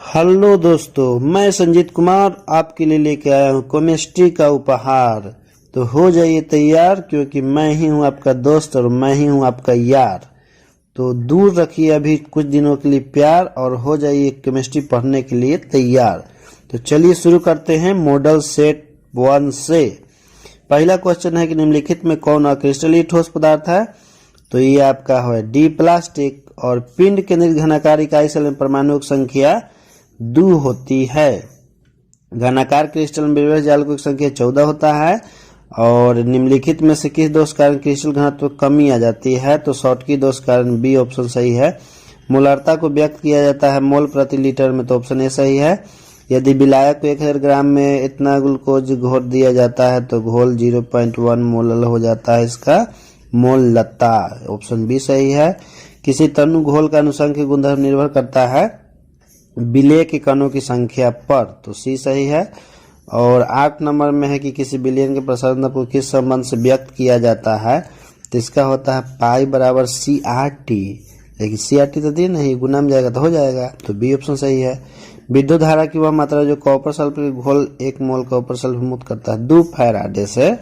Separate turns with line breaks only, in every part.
Hello दोस्तों, मैं संजीत कुमार आपके लिए लेके आया हूँ केमिस्ट्री का उपहार। तो हो जाइए तैयार, क्योंकि मैं ही हूँ आपका दोस्त और मैं ही हूँ आपका यार। तो दूर रखिए अभी कुछ दिनों के लिए प्यार और हो जाइए केमिस्ट्री पढ़ने के लिए तैयार। तो चलिए शुरू करते हैं मॉडल सेट 1 से। पहला क्वेश्चन है कि निम्नलिखित में कौन अक्रिस्टलीय ठोस पदार्थ है। तो ये आपका है डी प्लास्टिक। और पिंड केंद्रित घनाकार इकाई सेल में परमाणु की संख्या 2 होती है। घनाकार क्रिस्टल में विरल जाल की संख्या 14 होता है। और निम्नलिखित में से किस दोष कारण क्रिस्टल घनत्व कमी आ जाती है। तो शॉर्टकी दोष कारण बी ऑप्शन सही है। मोलारता को व्यक्त किया जाता है मोल प्रति लीटर में, तो ऑप्शन ए सही है। यदि विलायक को 1000 ग्राम में इतना ग्लूकोज घोल दिया जाता है तो घोल 0.1 मोल हो जाता है। इसका मोल लता, ऑप्शन बी सही है। किसी तनु घोल का अनुसंख्यिक गुणधर्म निर्भर करता है विलेय के कणों की संख्या पर, तो सी सही है। और 8 नंबर में है कि किसी विलयन के प्रसारण को किस संबंध से व्यक्त किया जाता है। तो इसका होता है पाई बराबर CRT। लेकिन CRT तो दी नहीं, गुना में जाएगा तो हो जाएगा, तो बी ऑप्शन सही है। विद्युत धारा की वह मात्रा जो कॉपर सल्फर घोल 1 मोल कॉपर सल्फर मुक्त करता है 2 फैराडे से,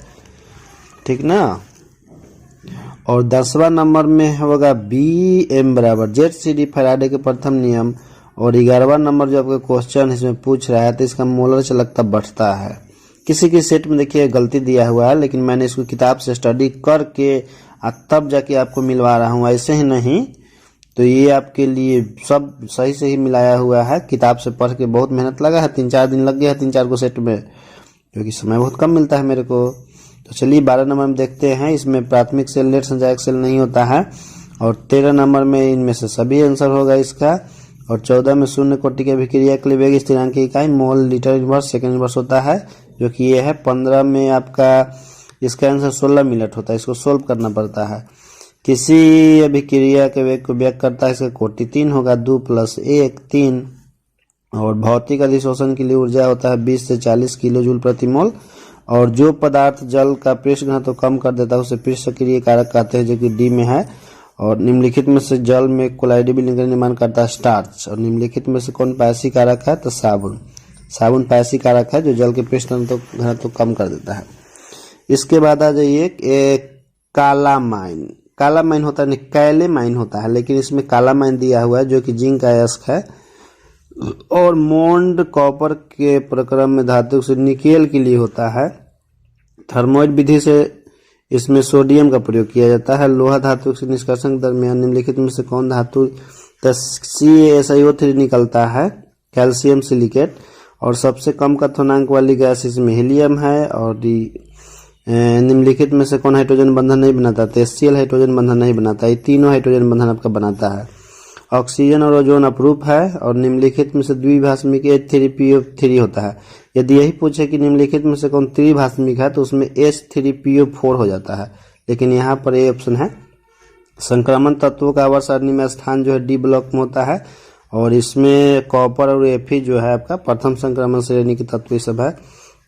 ठीक ना। और 10वां नंबर में होगा BM बराबर ZCD फैराडे के प्रथम नियम। और 11वां नंबर जो आपका क्वेश्चन इसमें पूछ रहा है तो इसका मोलर चालकता बढ़ता है। किसी की सेट में देखिए गलती दिया हुआ है, लेकिन मैंने इसको किताब से स्टडी करके तब जाके आपको मिलवा रहा हूँ, ऐसे ही नहीं। तो ये आपके लिए सब सही से ही मिलाया हुआ है। किताब से पढ़ के बहुत मेहनत लगा है, 3-4 दिन लग गया है 3-4 को सेट में, क्योंकि समय बहुत कम मिलता है मेरे को। तो चलिए 12 नंबर में देखते हैं। इसमें प्राथमिक सेल लेट संचायक सेल नहीं होता है। और 13 नंबर में इनमें से सभी आंसर होगा इसका। और 14 में शून्य कोटि की अभिक्रिया के लिए वेग स्थिरांक की इकाई mole litre inverse second inverse होता है, जो कि ये है। 15 में आपका इसका आंसर 16 मिनट होता है। इसको सोल्व करना पड़ता है। किसी अभिक्रिया के वेग को व्यक्त करता है, इसका कोटि 3 होगा, 2 + 1 3। और भौतिक अधिशोषण के लिए ऊर्जा होता है 20 से 40 किलो जूल प्रति मोल। और जो पदार्थ जल का पृष्ठ घनत्व कम कर देता है उसे पृष्ठ सक्रिय कारक कहते हैं, जो कि डी में है। और निम्नलिखित में से जल में कोलाइडेबल लिंक निर्माण करता है स्टार्च। और निम्नलिखित में से कौन पायसी कारक है, तो साबुन। साबुन पायसी कारक है जो जल के पृष्ठ घनत्व कम कर देता है। इसके बाद आ जाइए कालामाइन। कालामाइन होता है, कैलेमाइन होता है, लेकिन इसमें कालामाइन दिया हुआ है जो कि जिंक अयस्क है। और मोन्ड कॉपर के प्रक्रम में धातु से निकेल के लिए होता है। थर्मोइड विधि से इसमें सोडियम का प्रयोग किया जाता है। लोहा धातु से निष्कर्षण के दरमियान निम्नलिखित में से कौन धातु CaSiO3 निकलता है, कैल्शियम सिलिकेट। और सबसे कम कथनांक वाली गैस इसमें हीलियम है। और निम्नलिखित में से कौन हाइड्रोजन बंधन नहीं बनाता, तो HCl हाइड्रोजन बंधन नहीं बनाता। ये तीनों हाइड्रोजन बंधन आपका बनाता है। ऑक्सीजन और ओजोन अपरूप है। और निम्नलिखित में से द्विभाषमिक H3PO3 होता है। यदि यही पूछे कि निम्नलिखित में से कौन त्रिभाषमिक है तो उसमें H3PO4 हो जाता है, लेकिन यहाँ पर ये ऑप्शन है। संक्रमण तत्वों का आवर्त सारणी में स्थान जो है D ब्लॉक में होता है। और इसमें कॉपर और Fe जो है आपका प्रथम संक्रमण श्रेणी के तत्व सब है।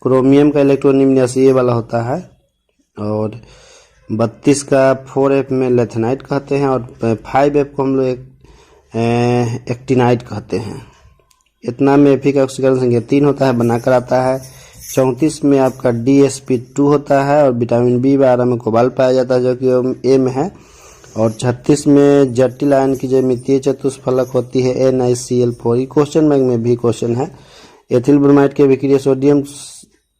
क्रोमियम का इलेक्ट्रॉन निम्नासी वाला होता है। और 32 का 4F में लेथेनाइट कहते हैं। और 5F को हम लोग एक्टिनाइट कहते हैं। इतना में Fe का ऑक्सीकरण संख्या 3 होता है, बनाकर आता है। 34 में आपका DsP2 होता है। और विटामिन B12 में कोबाल्ट पाया जाता है, जो कि ए में है। और 36 में जटिल आयन की ज्यामितीय चतुष्फलक होती है NaCl4। ये क्वेश्चन बैंक में भी क्वेश्चन है। एथिल ब्रोमाइड की अभिक्रिया सोडियम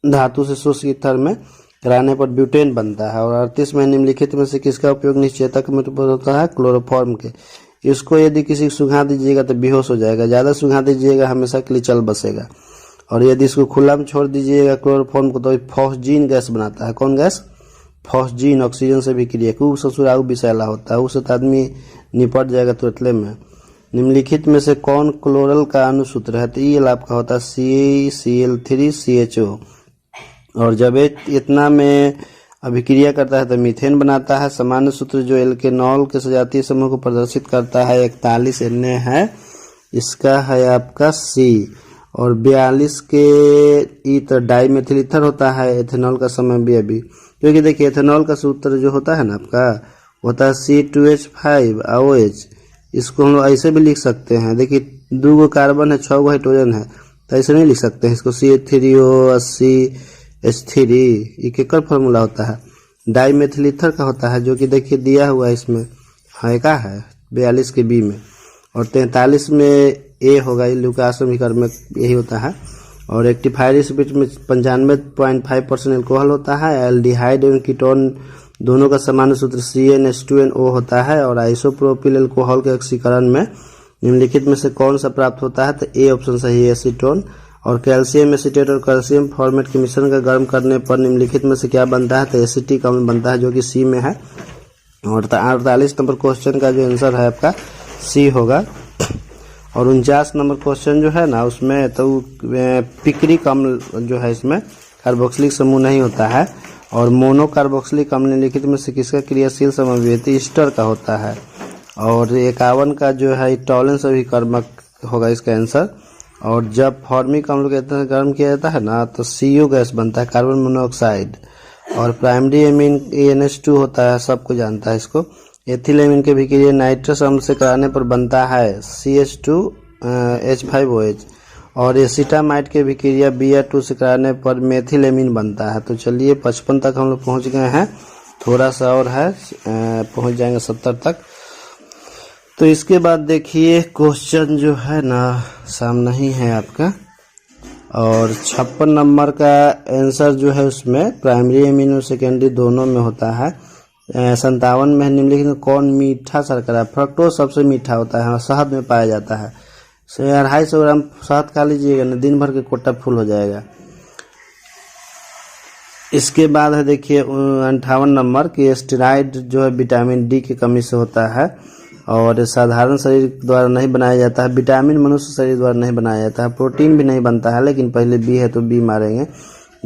धातु से शुष्क ईथर में कराने पर ब्यूटेन बनता है। और 38 में निम्नलिखित में से किसका उपयोग निश्चेतक में होता है, क्लोरोफॉर्म के। इसको यदि किसी को सुखा दीजिएगा तो बेहोश हो जाएगा, ज़्यादा सुखा दीजिएगा हमेशा के लिए चल बसेगा। और यदि इसको खुला में छोड़ दीजिएगा क्लोरोफॉर्म को तो फॉस्जीन गैस बनाता है। कौन गैस, फॉस्जीन। ऑक्सीजन से भी क्रिया खूब ससुराऊ विषैला होता है, उससे तो आदमी निपट जाएगा तुरंतले में। निम्नलिखित में से कौन क्लोरल का अनुसूत्र है, तो ये आपका होता है CaCl3CHO। और जब इतना में अभिक्रिया करता है तो मीथेन बनाता है। सामान्य सूत्र जो एल्केनॉल के सजातीय समूह को प्रदर्शित करता है 41 Na है, इसका है आपका C। और 42 के ईथर डाईमेथिल ईथर होता है एथेनॉल का समय भी अभी, क्योंकि देखिए एथेनॉल का सूत्र जो होता है ना आपका होता है C2H5OH। इसको हम लोग ऐसे भी लिख सकते हैं। देखिए दो गो कार्बन है, 6 गो हाइड्रोजन है, तो ऐसे नहीं लिख सकते हैं इसको। CH3O80H3 ये केकर फॉर्मूला होता है, डाई मेथिल ईथर का होता है, जो कि देखिए दिया हुआ है इसमें है का है 42 के बी में, और 43 में ए होगा, ये ल्यूकास में यही होता है। और रेक्टिफायर इस बीच में 95.5% एल्कोहल होता है। एल्डिहाइड एवं कीटोन दोनों का सामान्य सूत्र CnH2nO होता है। और आइसोप्रोपिल एल्कोहल के ऑक्सीकरण में निम्नलिखित में से कौन सा प्राप्त होता है, तो ए ऑप्शन सही है, एसीटोन। और कैल्शियम एसीटेट और कैल्शियम फॉर्मेट के मिश्रण का गर्म करने पर निम्नलिखित में से क्या बनता है, तो एसिटिक अम्ल बनता है, जो कि सी में है। और 48 नंबर क्वेश्चन का जो आंसर है आपका सी होगा। और 49 नंबर क्वेश्चन जो है ना उसमें तो पिक्रिक अम्ल जो है इसमें कार्बोक्सिलिक समूह नहीं होता है। और मोनोकार्बोक्सिलिक अम्ल निम्नलिखित में से किसका क्रियाशील समव्यवस्थी ईस्टर का होता है। और 51 का जो है टॉलेंस अभिकर्मक होगा इसका आंसर। और जब फॉर्मिक अम्ल कहते हैं गर्म किया जाता है ना, तो CO गैस बनता है, कार्बन मोनोऑक्साइड। और प्राइमरी एमीन NH2 होता है, सबको जानता है इसको। एथिल एमीन के विक्रिया नाइट्रस अम्ल से कराने पर बनता है CH2H5OH। और एसिटामाइड के विक्रिया Br2 से कराने पर मेथिल एमीन बनता है। तो चलिए 55 तक हम लोग पहुँच गए हैं, थोड़ा सा और है, पहुँच जाएंगे 70 तक। तो इसके बाद देखिए क्वेश्चन जो है ना सामने ही है आपका। और 56 नंबर का आंसर जो है उसमें प्राइमरी एमीन और सेकेंडरी दोनों में होता है। 57 में निम्नलिखित में कौन मीठा शर्करा, फ्रक्टोज सबसे मीठा होता है, शहद में पाया जाता है। 250 ग्राम शहद खा लीजिएगा ना, दिन भर के कोटा फुल हो जाएगा। इसके बाद है देखिए 58 नंबर की स्टेरॉइड जो है विटामिन डी की कमी से होता है। और साधारण शरीर द्वारा नहीं बनाया जाता है, विटामिन मनुष्य शरीर द्वारा नहीं बनाया जाता है, प्रोटीन भी नहीं बनता है, लेकिन पहले बी है तो बी मारेंगे।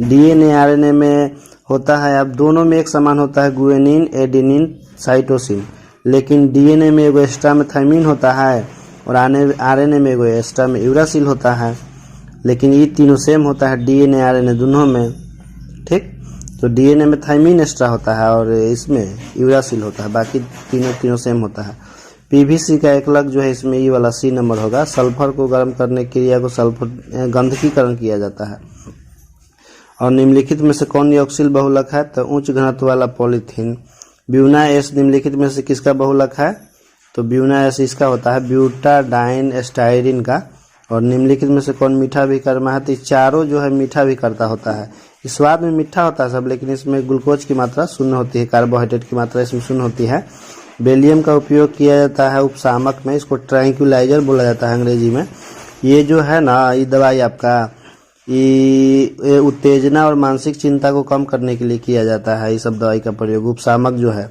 DNA RNA में होता है, अब दोनों में एक समान होता है, गुएनिन एडेनिन साइटोसिन। लेकिन DNA में एगो एक्स्ट्रा में थायमिन होता है, और RNA में एगो एक्स्ट्रा में यूरासिल होता है। लेकिन ये तीनों सेम होता है DNA RNA दोनों में, ठीक। तो DNA में थायमिन एक्स्ट्रा होता है और इसमें यूरासिल होता है, बाकी तीनों सेम होता है। PVC का एकलक जो है इसमें ये वाला C नंबर होगा। सल्फर को गर्म करने की क्रिया को सल्फर गंधकीकरण किया जाता है। और निम्नलिखित में से कौन नियोक्सिल बहुलक है, तो उच्च घनत्व वाला पॉलीथीन। ब्यूना एस निम्नलिखित में से किसका बहुलक है, तो ब्यूना एस इसका होता है, ब्यूटाडाइन एस्टाइरिन का। और निम्नलिखित में से कौन मीठा भी कर्मा है, तो चारों जो है मीठा भी करता होता है। इस स्वाद में मीठा होता है सब, लेकिन इसमें ग्लूकोज की मात्रा शून्य होती है, कार्बोहाइड्रेट की मात्रा इसमें शून्य होती है। बेलियम का उपयोग किया जाता है उपशामक में, इसको ट्रैंक्विलाइजर बोला जाता है अंग्रेजी में। ये जो है ना ये दवाई आपका ये उत्तेजना और मानसिक चिंता को कम करने के लिए किया जाता है, ये सब दवाई का प्रयोग उपशामक जो है।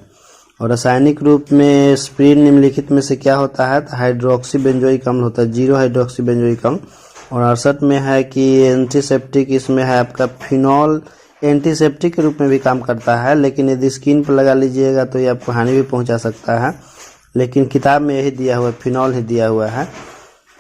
और रासायनिक रूप में एस्पिरिन निम्नलिखित में से क्या होता है, तो हाइड्रोक्सी बेंजोइक अम्ल होता है, 0 हाइड्रोक्सी बेंजोइक अम्ल। और 68 में है कि एंटीसेप्टिक, इसमें है आपका फिनॉल, एंटीसेप्टिक के रूप में भी काम करता है, लेकिन यदि स्किन पर लगा लीजिएगा तो ये आपको हानि भी पहुंचा सकता है। लेकिन किताब में यही दिया हुआ है, फिनॉल ही दिया हुआ है।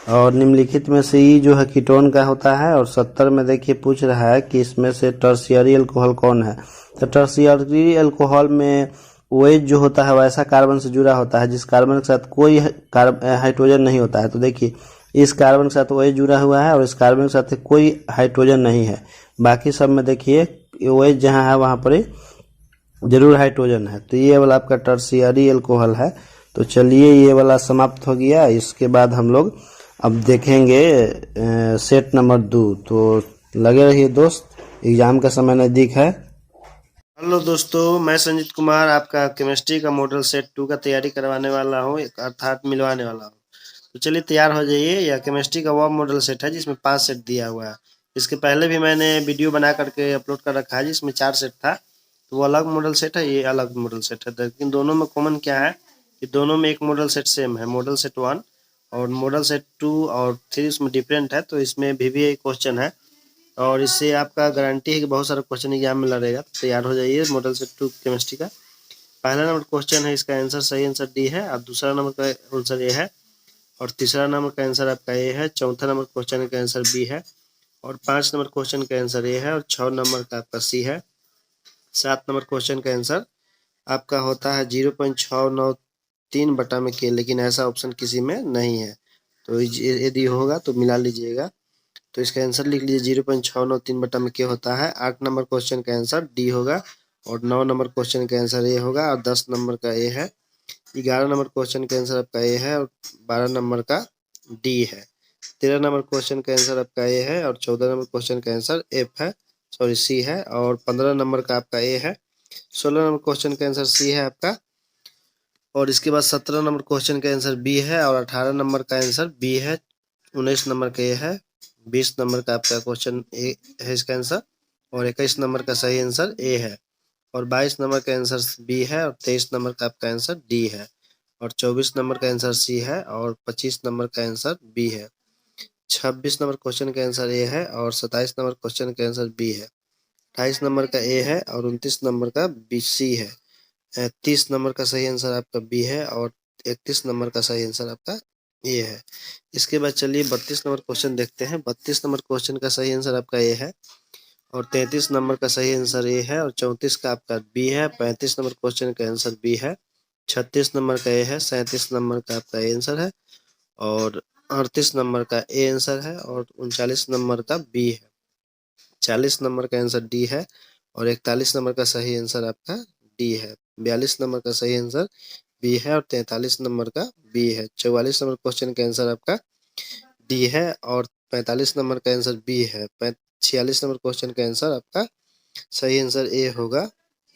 और निम्नलिखित में से ई जो है कीटोन का होता है। और 70 में देखिए पूछ रहा है कि इसमें से टर्शियरी अल्कोहल कौन है, तो टर्शियरी अल्कोहल में OH जो होता है वैसा कार्बन से जुड़ा होता है जिस कार्बन के साथ कोई हाइड्रोजन नहीं होता है। तो देखिए इस कार्बन के साथ OH जुड़ा हुआ है और इस कार्बन के साथ कोई हाइड्रोजन नहीं है, बाकी सब में देखिए OH जहाँ है वहाँ पर जरूर हाइड्रोजन है। तो ये वाला आपका टर्शियरी अल्कोहल है। तो चलिए ये वाला समाप्त हो गया। इसके बाद हम लोग अब देखेंगे सेट नंबर 2। तो लगे रहिए दोस्त, एग्जाम का समय नज़दीक है। हेलो दोस्तों, मैं संजीत कुमार आपका केमिस्ट्री का मॉडल सेट 2 का तैयारी करवाने वाला हूँ, अर्थात मिलवाने वाला हूँ। तो चलिए तैयार हो जाइए। यह केमिस्ट्री का वह मॉडल सेट है जिसमें 5 सेट दिया हुआ है। इसके पहले भी मैंने वीडियो बना करके अपलोड कर रखा है जिसमें 4 सेट था, तो वो अलग मॉडल सेट है, ये अलग मॉडल सेट है। लेकिन दोनों में कॉमन क्या है कि दोनों में एक मॉडल सेट सेम है, मॉडल सेट 1 और मॉडल सेट 2 और 3 उसमें डिफरेंट है। तो इसमें भी क्वेश्चन है और इससे आपका गारंटी है कि बहुत सारा क्वेश्चन एग्जाम में लड़ेगा। तो तैयार हो जाइए मॉडल सेट 2 केमिस्ट्री का। पहला नंबर क्वेश्चन है, इसका आंसर सही आंसर डी है, और दूसरा नंबर का आंसर ए है, और तीसरा नंबर का आंसर आपका ए है, चौथा नंबर क्वेश्चन का आंसर बी है, और 5 नंबर क्वेश्चन का आंसर ए है, और 6 नंबर का आपका सी है। 7 नंबर क्वेश्चन का आंसर आपका होता है 0.693 बटा में के, लेकिन ऐसा ऑप्शन किसी में नहीं है।
तो यदि होगा तो मिला लीजिएगा। तो इसका आंसर लिख लीजिए 0.693 बटा में क्या होता है। 8 नंबर क्वेश्चन का आंसर डी होगा और 9 नंबर क्वेश्चन का आंसर ए होगा और 10 नंबर का ए है। 11 नंबर क्वेश्चन का आंसर आपका ए है और 12 नंबर का डी है। 13 नंबर क्वेश्चन का आंसर आपका ए है और 14 नंबर क्वेश्चन का आंसर एफ है, सॉरी सी है और 15 नंबर का आपका ए है। 16 नंबर क्वेश्चन का आंसर सी है आपका और इसके बाद 17 नंबर क्वेश्चन का आंसर बी है और 18 नंबर का आंसर बी है। 19 नंबर का ए है। 20 नंबर का आपका क्वेश्चन ए है इसका आंसर और 21 नंबर का सही आंसर ए है और 22 नंबर का आंसर बी है और 23 नंबर का आपका आंसर डी है और 24 नंबर का आंसर सी है और 25 नंबर का आंसर बी है। 26 नंबर क्वेश्चन का आंसर ए है और 27 नंबर क्वेश्चन का आंसर बी है। 28 नंबर का ए है और 29 नंबर का बी सी है। 30 नंबर का सही आंसर आपका बी है और 31 नंबर का सही आंसर आपका ए है। इसके बाद चलिए 32 नंबर क्वेश्चन देखते हैं। 32 नंबर क्वेश्चन का सही आंसर आपका ए है और 33 नंबर का सही आंसर ए है और 34 का आपका बी है। 35 नंबर क्वेश्चन का आंसर बी है। 36 नंबर का ए है। 37 नंबर का आपका ए आंसर है और 38 नंबर का ए आंसर है और 39 नंबर का बी है। 40 नंबर का आंसर डी है और 41 नंबर का सही आंसर आपका डी है। 42 नंबर का सही आंसर बी है और 43 नंबर का बी है। 44 नंबर क्वेश्चन का आंसर आपका डी है और 45 नंबर का आंसर बी है। 46 नंबर क्वेश्चन का आंसर आपका सही आंसर ए होगा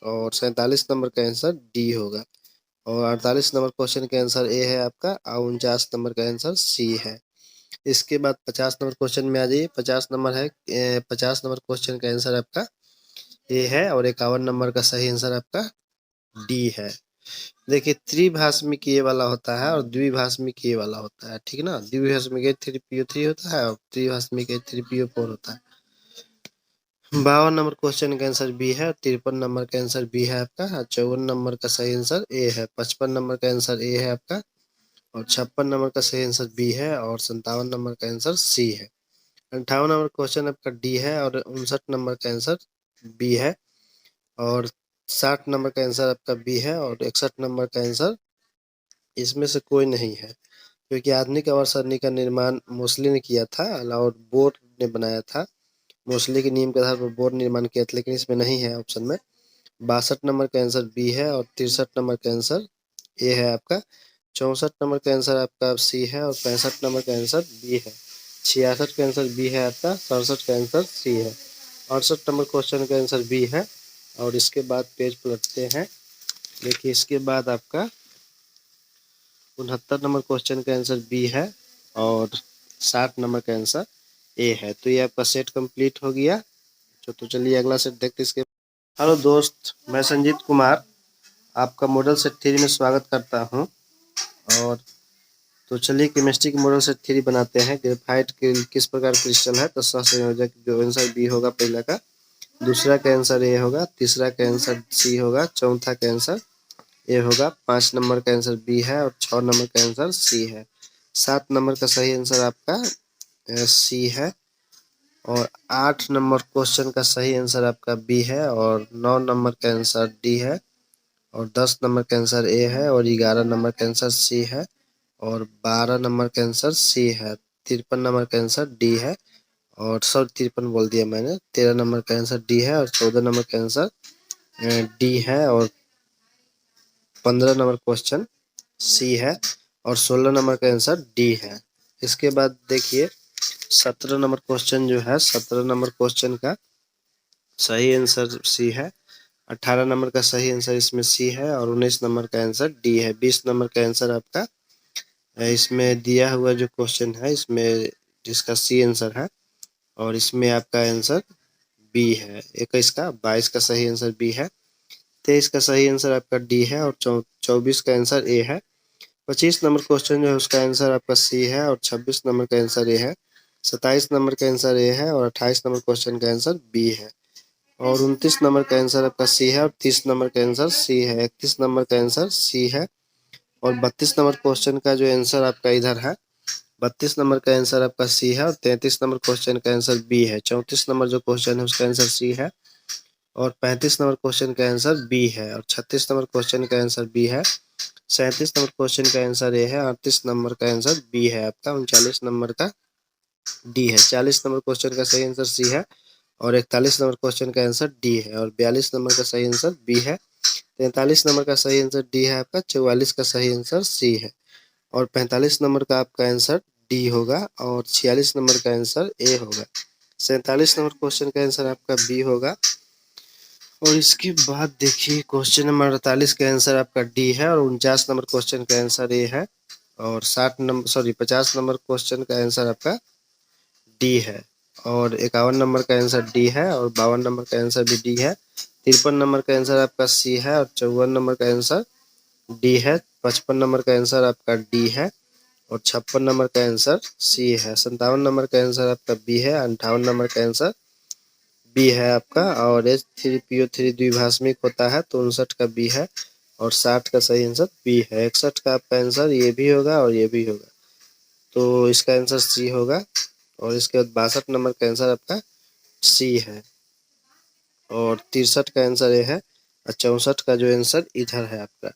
और 47 नंबर का आंसर डी होगा और 48 नंबर क्वेश्चन का आंसर ए है आपका और 49 नंबर का आंसर सी है। इसके बाद 50 नंबर क्वेश्चन में आ जाइए। 50 नंबर है 50 नंबर क्वेश्चन का आंसर आपका ए है और 51 नंबर का सही आंसर आपका डी है। देखिए त्रिभाषिक ये वाला होता है और द्विभाषिक ये वाला होता है, ठीक ना। द्विभाषिक 3PO3 होता है और त्रिभाषिक 3PO4 होता है। 52 नंबर क्वेश्चन का आंसर बी है। 53 नंबर का आंसर बी है आपका। 54 नंबर का सही आंसर ए है। 55 नंबर का आंसर ए है आपका और 56 नंबर का सही आंसर बी है और 57 नंबर का आंसर सी है। 58 नंबर क्वेश्चन आपका डी है और 59 नंबर का आंसर बी है और 60 नंबर का आंसर आपका बी है और 61 नंबर का आंसर इसमें से कोई नहीं है, क्योंकि आधुनिक आवास सरणी का निर्माण मोस्टली ने किया था और बोर्ड ने बनाया था। मोस्टली के नियम के आधार पर बोर्ड निर्माण किया था, लेकिन इसमें नहीं है ऑप्शन में। 62 नंबर का आंसर बी है और 63 नंबर का आंसर ए है आपका। 64 नंबर का आंसर आपका सी है और 65 नंबर का आंसर बी है। 66 का आंसर बी है आपका। 67 का आंसर सी है। 68 नंबर क्वेश्चन का आंसर बी है और इसके बाद पेज पलटते हैं। देखिए इसके बाद आपका 69 नंबर क्वेश्चन का आंसर बी है और 60 नंबर का आंसर ए है। तो ये आपका सेट कंप्लीट हो गया। तो चलिए अगला सेट देखते इसके। हेलो दोस्त, मैं संजीत कुमार आपका मॉडल सेट 3 में स्वागत करता हूं। और तो चलिए केमिस्ट्री के मॉडल सेट 3 बनाते हैं। ग्रेफाइट के किस प्रकार क्रिस्टल है, तो सहसंयोजक जो आंसर बी होगा पहला का, दूसरा का आंसर ए होगा, तीसरा का आंसर सी होगा, चौथा का आंसर ए होगा, 5 नंबर का आंसर बी है और 6 नंबर का आंसर सी है। 7 नंबर का सही आंसर आपका सी है और 8 नंबर क्वेश्चन का सही आंसर आपका बी है और 9 नंबर का आंसर डी है और 10 नंबर का आंसर ए है और 11 नंबर का आंसर सी है और 12 नंबर का आंसर सी है। 53 नंबर का आंसर डी है और 53 बोल दिया मैंने। 13 नंबर का आंसर डी है और 14 नंबर का आंसर डी है और 15 नंबर क्वेश्चन सी है और 16 नंबर का आंसर डी है। इसके बाद देखिए 17 नंबर क्वेश्चन जो है, 17 नंबर क्वेश्चन का सही आंसर सी है। 18 नंबर का सही आंसर इसमें सी है और 19 नंबर का आंसर डी है। 20 नंबर का आंसर आपका इसमें दिया हुआ जो क्वेश्चन है इसमें जिसका सी आंसर है और इसमें आपका आंसर बी है। 21 का 22 का सही आंसर बी है। 23 का सही आंसर आपका डी है और 24 का आंसर ए है। 25 नंबर क्वेश्चन जो है उसका आंसर आपका सी है और 26 नंबर का आंसर ए है। 27 नंबर का आंसर ए है और 28 नंबर क्वेश्चन का आंसर बी है और 29 नंबर का आंसर आपका सी है और 30 नंबर का आंसर सी है। 31 नंबर का आंसर सी है और 32 नंबर क्वेश्चन का जो आंसर आपका इधर है, 32 नंबर का आंसर आपका सी है और 33 नंबर क्वेश्चन का आंसर बी है। 34 नंबर जो क्वेश्चन है उसका आंसर सी है और 35 नंबर क्वेश्चन का आंसर बी है और 36 नंबर क्वेश्चन का आंसर बी है। 37 नंबर क्वेश्चन का आंसर ए है। 38 नंबर का आंसर बी है आपका। 39 नंबर का डी है। 40 नंबर क्वेश्चन का सही आंसर सी है और 41 नंबर क्वेश्चन का आंसर डी है और 42 नंबर का सही आंसर बी है। 43 नंबर का सही आंसर डी है आपका। 44 का सही आंसर सी है और 45 नंबर का आपका आंसर डी होगा और 46 नंबर का आंसर ए होगा। 47 नंबर क्वेश्चन का आंसर आपका बी होगा और इसके बाद देखिए क्वेश्चन नंबर 48 का आंसर आपका डी है और 49 नंबर क्वेश्चन का आंसर ए है और 50 नंबर क्वेश्चन का आंसर आपका डी है और 51 नंबर का आंसर डी है और 52 नंबर का आंसर भी डी है। 53 नंबर का आंसर आपका सी है और 54 नंबर का आंसर डी है। 55 नंबर का आंसर आपका डी है और 56 नंबर का आंसर सी है। 57 नंबर का आंसर आपका बी है। 58 नंबर का आंसर बी है आपका और H3PO3 द्विभाषमिक होता है तो 59 का बी है और 60 का सही आंसर बी है। 61 का आपका आंसर ये भी होगा और ये भी होगा तो इसका आंसर सी होगा और इसके बाद 62 नंबर का आंसर आपका सी है और 63 का आंसर ये है और 64 का जो आंसर इधर है आपका।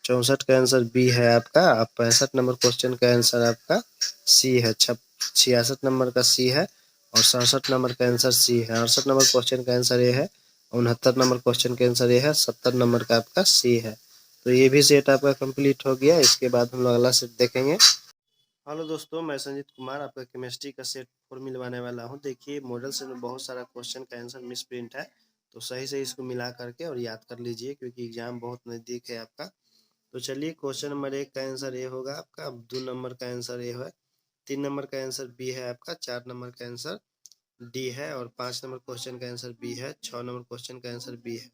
64 का आंसर बी है आपका। अब 65 नंबर क्वेश्चन का आंसर आपका सी है। 66 नंबर का सी है और 67 नंबर का आंसर सी है। 68 नंबर क्वेश्चन का आंसर ये है। 69 नंबर क्वेश्चन का आंसर ये है। 70 नंबर का आपका सी है। तो ये भी सेट आपका कंप्लीट हो गया। इसके बाद हम लोग अगला सेट देखेंगे। हेलो दोस्तों, मैं संजीत कुमार आपका केमिस्ट्री का सेट 4 मिलवाने वाला हूं। देखिए मॉडल से में बहुत सारा क्वेश्चन का आंसर मिस प्रिंट है तो सही से इसको मिला करके और याद कर लीजिए क्योंकि एग्जाम बहुत नज़दीक है आपका। तो चलिए क्वेश्चन नंबर 1 का आंसर ए होगा आपका। 2 नंबर का आंसर ए है। 3 नंबर का आंसर बी है आपका। 4 नंबर का आंसर डी है और 5 नंबर क्वेश्चन का आंसर बी है। 6 नंबर क्वेश्चन का आंसर बी है।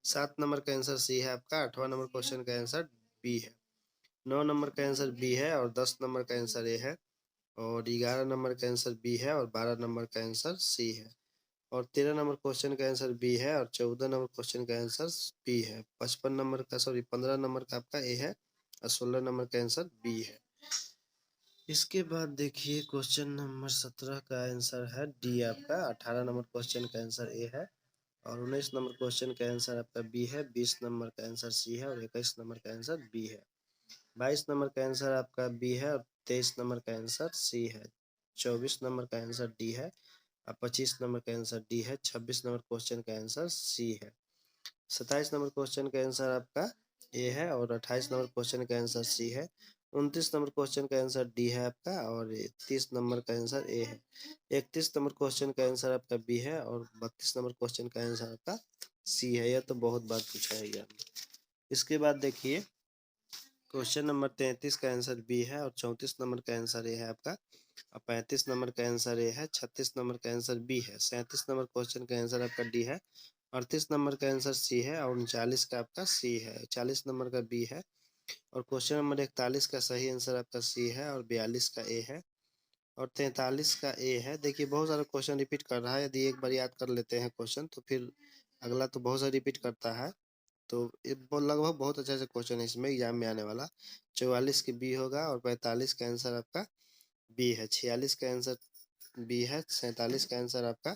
7 नंबर का आंसर सी है आपका। 8वां नंबर क्वेश्चन का आंसर बी है। 9 नंबर का आंसर बी है और 10 नंबर का आंसर ए है और 11 नंबर का आंसर बी है और 12 नंबर का आंसर सी है और 13 नंबर क्वेश्चन का आंसर बी है और 14 नंबर क्वेश्चन का आंसर बी है। 15 नंबर का आपका ए है और 16 नंबर का आंसर बी है। इसके बाद देखिए क्वेश्चन नंबर 17 का आंसर है डी आपका। 18 नंबर क्वेश्चन का आंसर ए है और 19 नंबर क्वेश्चन का आंसर आपका बी है। 20 नंबर का आंसर सी है और 21 नंबर का आंसर बी है। 22 नंबर का आंसर आपका बी है और 23 नंबर का आंसर सी है। 24 नंबर का आंसर डी है और 25 नंबर का आंसर डी है। 26 नंबर क्वेश्चन का आंसर सी है। 27 नंबर क्वेश्चन का आंसर आपका ए है और 28 नंबर क्वेश्चन का आंसर सी है। 29 नंबर क्वेश्चन का आंसर डी है आपका और 30 नंबर का आंसर ए है। 31 नंबर क्वेश्चन का आंसर आपका बी है और 32 नंबर क्वेश्चन का आंसर आपका सी है। यह तो बहुत बार पूछा है एग्जाम में। इसके बाद देखिए क्वेश्चन नंबर 33 का आंसर बी है और 34 नंबर का आंसर ए है आपका और 35 नंबर का आंसर ए है। 36 नंबर का आंसर बी है। 37 नंबर क्वेश्चन का आंसर आपका डी है। 38 नंबर का आंसर सी है और 39 का आपका सी है। 40 नंबर का बी है और क्वेश्चन नंबर 41 का सही आंसर आपका सी है और 42 का ए है और 43 का ए है। देखिए बहुत सारा क्वेश्चन रिपीट कर रहा है। यदि एक बार याद कर लेते हैं क्वेश्चन तो फिर अगला तो बहुत सारा रिपीट करता है तो ये लगभग बहुत अच्छा क्वेश्चन है इसमें एग्जाम में आने वाला। 44 की बी होगा और 45 का आंसर आपका बी है। 46 का आंसर बी है। 47 का आंसर आपका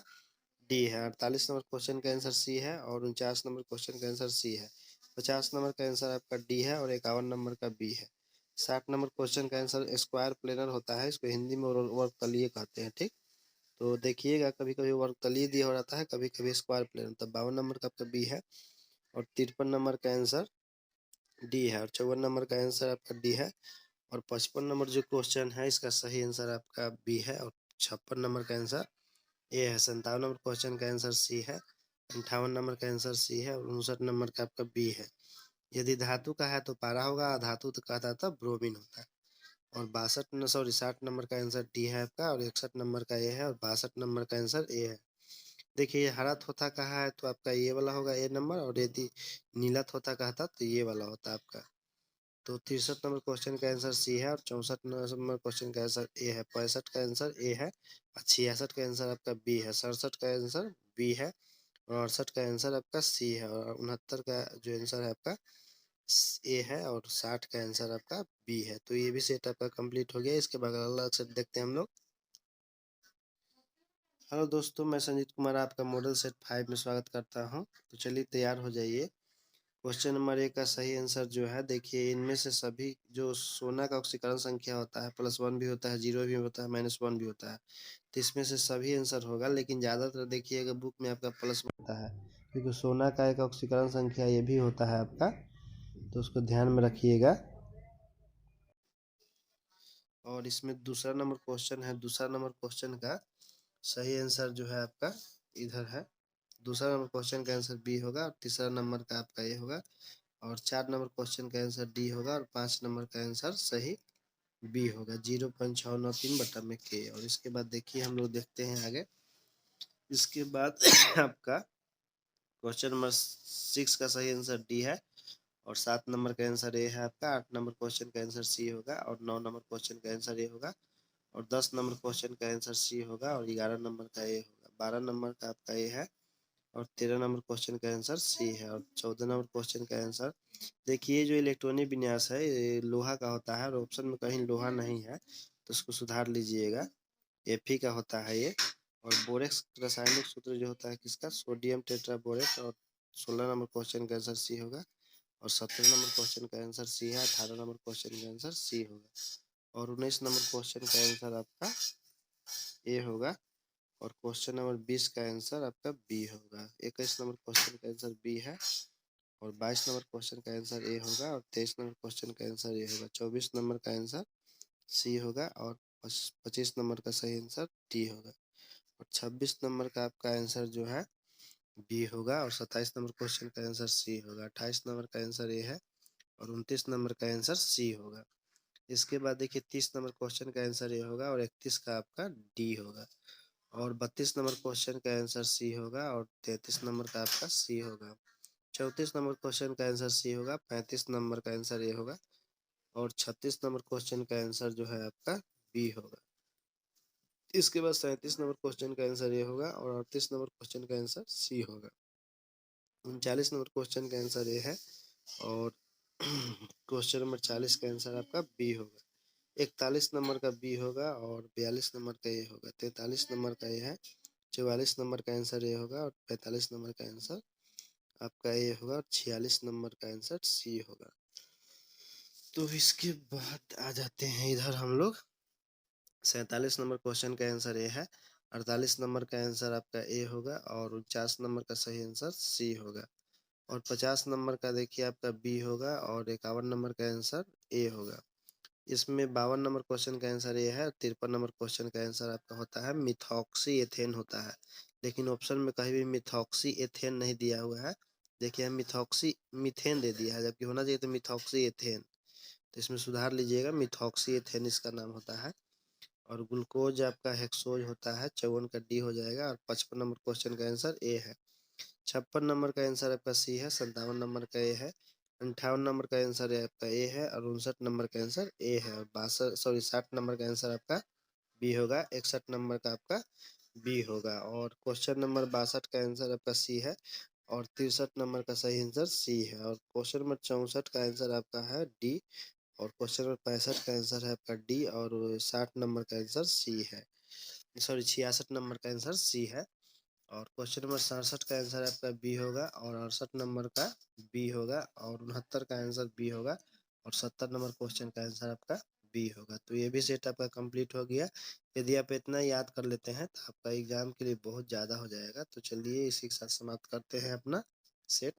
डी है। 48 नंबर क्वेश्चन का आंसर सी है और 49 नंबर क्वेश्चन का आंसर सी है। 50 नंबर का आंसर आपका डी है और 51 नंबर का बी है। 60 नंबर क्वेश्चन का आंसर स्क्वायर प्लेनर होता है। इसको हिंदी में वर्गतलीय कहते हैं। ठीक, तो देखिएगा कभी कभी वर्गतलीय दिया हो रहता है, कभी कभी स्क्वायर प्लेनर। तो 52 नंबर का आपका बी है और 53 नंबर का आंसर डी है और 54 नंबर का आंसर आपका डी है और 55 नंबर जो क्वेश्चन है इसका सही आंसर आपका बी है और 56 नंबर का आंसर ए है। 57 नंबर क्वेश्चन का आंसर सी है। 58 नंबर का आंसर सी है और 59 नंबर का आपका बी है। यदि धातु का है तो पारा होगा, अधातु तो कहता था ब्रोमीन होता है। और 60 नंबर का आंसर डी है आपका और 61 नंबर का ए है और 62 नंबर का आंसर ए है। देखिए ये हरा थोथा का है तो आपका ये वाला होगा ए नंबर और यदि नीला थोथा का था तो ये वाला होता आपका। तो 63 नंबर क्वेश्चन का आंसर सी है और 64 नंबर क्वेश्चन का आंसर ए है। 65 का आंसर ए है और 66 का आंसर आपका बी है। 67 का आंसर बी है और 68 का आंसर आपका सी है और 69 का जो आंसर है आपका ए है और 60 का आंसर आपका बी है। तो ये भी सेट आपका कंप्लीट हो गया। इसके बाद अगला सेट देखते हैं हम लोग। हेलो दोस्तों, मैं संजीत कुमार आपका मॉडल सेट 5 में स्वागत करता हूं। तो चलिए तैयार हो जाइए। क्वेश्चन नंबर 1 का सही आंसर जो है, देखिए इनमें से सभी जो सोना का ऑक्सीकरण संख्या होता है +1 भी होता है, 0 भी होता है, -1 भी होता है, तो इसमें से सभी आंसर होगा। लेकिन ज़्यादातर देखिएगा बुक में आपका +1 होता है, क्योंकि सोना का एक ऑक्सीकरण संख्या ये भी होता है आपका, तो उसको ध्यान में रखिएगा। और इसमें दूसरा नंबर क्वेश्चन है, दूसरा नंबर क्वेश्चन का सही आंसर जो है आपका इधर है। दूसरा नंबर क्वेश्चन का आंसर बी होगा, और तीसरा नंबर का आपका ये होगा, और 4 नंबर क्वेश्चन का आंसर डी होगा, और 5 नंबर का आंसर सही बी होगा, 0.693 बटा में के। और इसके बाद देखिए हम लोग देखते हैं आगे। इसके बाद आपका क्वेश्चन नंबर 6 का सही आंसर डी है, और 7 नंबर का आंसर ए है आपका, 8 नंबर क्वेश्चन का आंसर सी होगा, और 9 नंबर क्वेश्चन का आंसर ए होगा, और 10 नंबर क्वेश्चन का आंसर सी होगा, और 11 नंबर का ए होगा, 12 नंबर का आपका ए है, और 13 नंबर क्वेश्चन का आंसर सी है, और 14 नंबर क्वेश्चन का आंसर देखिए। जो इलेक्ट्रॉनिक विन्यास है ये लोहा का होता है, और ऑप्शन में कहीं लोहा नहीं है, तो उसको सुधार लीजिएगा, Fe का होता है ये। और बोरेक्स रासायनिक सूत्र जो होता है किसका, सोडियम टेट्राबोरेट, और 16 नंबर क्वेश्चन का आंसर सी होगा, और 17 नंबर क्वेश्चन का आंसर सी है, 18 नंबर क्वेश्चन का आंसर सी होगा, और 19 नंबर क्वेश्चन का आंसर आपका ए होगा, और क्वेश्चन नंबर 20 का आंसर आपका बी होगा। 21 नंबर क्वेश्चन का आंसर बी है, और 22 नंबर क्वेश्चन का आंसर ए होगा, और 23 नंबर क्वेश्चन का आंसर ए होगा, 24 नंबर का आंसर सी होगा, और 25 नंबर का सही आंसर डी होगा, और 26 नंबर का आपका आंसर जो है बी होगा, और 27 नंबर क्वेश्चन का आंसर सी होगा, 28 नंबर का आंसर ए है, और 29 नंबर का आंसर सी होगा। इसके बाद देखिए 30 नंबर क्वेश्चन का आंसर ए होगा, और 31 का आपका डी होगा, और 32 नंबर क्वेश्चन का आंसर सी होगा, और 33 नंबर का आपका सी होगा, 34 नंबर क्वेश्चन का आंसर सी होगा, 35 नंबर का आंसर ए होगा, और 36 नंबर क्वेश्चन का आंसर जो है आपका बी होगा। इसके बाद 37 नंबर क्वेश्चन का आंसर ए होगा, और 38 नंबर क्वेश्चन का आंसर सी होगा, 39 नंबर क्वेश्चन का आंसर ए है, और क्वेश्चन नंबर 40 का आंसर आपका बी होगा, 41 नंबर का बी होगा, और 42 नंबर का ए होगा, 43 नंबर का ए है, 44 नंबर का आंसर ए होगा, और 45 नंबर का आंसर आपका ए होगा, और 46 नंबर का आंसर सी होगा। तो इसके बाद आ जाते हैं इधर हम लोग, 47 नंबर क्वेश्चन का आंसर ए है, 48 नंबर का आंसर आपका ए होगा, और 49 नंबर का सही आंसर सी होगा, और 50 नंबर का देखिए आपका बी होगा, और 51 नंबर का आंसर ए होगा। इसमें 52 नंबर क्वेश्चन का आंसर ए है, और 53 नंबर क्वेश्चन का आंसर आपका होता है मिथॉक्सी एथेन होता है, लेकिन ऑप्शन में कहीं भी मिथॉक्सी एथेन नहीं दिया हुआ है। देखिए मिथॉक्सी मीथेन दे दिया है, जबकि होना चाहिए तो मिथॉक्सी एथेन, तो इसमें सुधार लीजिएगा, मिथॉक्सी एथेन इसका नाम होता है। और ग्लूकोज आपका हेक्सोज होता है, 54 का डी हो जाएगा, और 55 नंबर क्वेश्चन का आंसर ए है। 56 नंबर का आंसर आपका सी है, 57 नंबर का ए है, 58 नंबर का आंसर आपका ए है, और 59 नंबर का आंसर ए है, और 60 नंबर का आंसर आपका बी होगा, 61 नंबर का आपका बी होगा, और क्वेश्चन नंबर 62 का आंसर आपका सी है, और 63 नंबर का सही आंसर सी है, और क्वेश्चन नंबर 64 का आंसर आपका है डी, और क्वेश्चन नंबर 65 का आंसर है आपका डी, और 60 नंबर का आंसर सी है, सॉरी 66 नंबर का आंसर सी है, और क्वेश्चन नंबर 67 का आंसर आपका बी होगा, और 68 नंबर का बी होगा, और 69 का आंसर बी होगा, और 70 नंबर क्वेश्चन का आंसर आपका बी होगा। तो ये भी सेट आपका कंप्लीट हो गया। यदि आप इतना याद कर लेते हैं तो आपका एग्जाम के लिए बहुत ज़्यादा हो जाएगा। तो चलिए इसी के साथ समाप्त करते हैं अपना सेट।